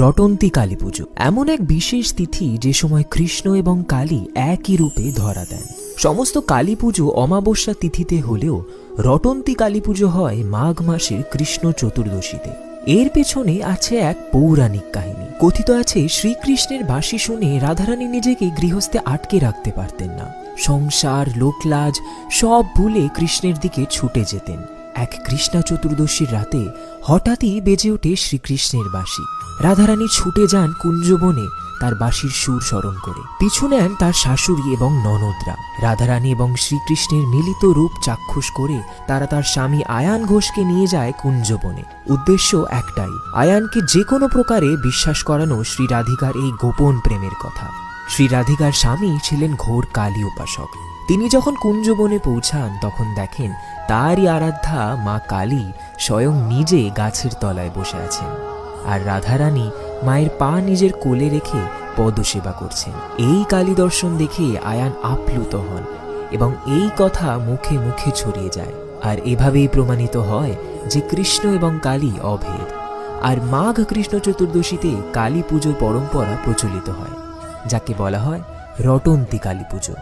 রটন্তী কালী পুজো এমন এক বিশেষ তিথি যে সময় কৃষ্ণ এবং কালী একই রূপে ধরা দেন। সমস্ত কালী পুজো অমাবস্যা তিথিতে হলেও রটন্তী কালী পুজো হয় মাঘ মাসের কৃষ্ণ চতুর্দশীতে। এর পেছনে আছে এক পৌরাণিক কাহিনী। কথিত আছে শ্রীকৃষ্ণের বাঁশি শুনে রাধারানী নিজেকে গৃহস্থে আটকে রাখতে পারতেন না। সংসার, লোকলাজ সব ভুলে কৃষ্ণের দিকে ছুটে যেতেন। এক কৃষ্ণা চতুর্দশীর রাতে হঠাৎই বেজে ওঠে শ্রীকৃষ্ণের বাঁশি। রাধারানী ছুটে যান কুঞ্জবনে তার বাঁশির সুর স্মরণ করে। পিছু নেন তার শাশুড়ি এবং ননদরা। রাধারানী এবং শ্রীকৃষ্ণের মিলিত রূপ চাক্ষুষ করে তারা তার স্বামী আয়ান ঘোষকে নিয়ে যায় কুঞ্জবনে। উদ্দেশ্য একটাই, আয়ানকে যে কোনো প্রকারে বিশ্বাস করানো শ্রী রাধিকার এই গোপন প্রেমের কথা। শ্রী রাধিকার স্বামী ছিলেন ঘোর কালী উপাসক। তিনি যখন কুঞ্জবনে পৌঁছান তখন দেখেন তারই আরাধ্যা মা কালী স্বয়ং নিজে গাছের তলায় বসে আছেন, আর রাধারানী মায়ের পা নিজের কোলে রেখে পদসেবা করছেন। এই কালী দর্শন দেখে আয়ান আপ্লুত হন এবং এই কথা মুখে মুখে ছড়িয়ে যায়। আর এভাবেই প্রমাণিত হয় যে কৃষ্ণ এবং কালী অভেদ। আর মাঘ কৃষ্ণ চতুর্দশীতে কালী পুজোর পরম্পরা প্রচলিত হয়, যাকে বলা হয় রটন্তী কালী পুজো।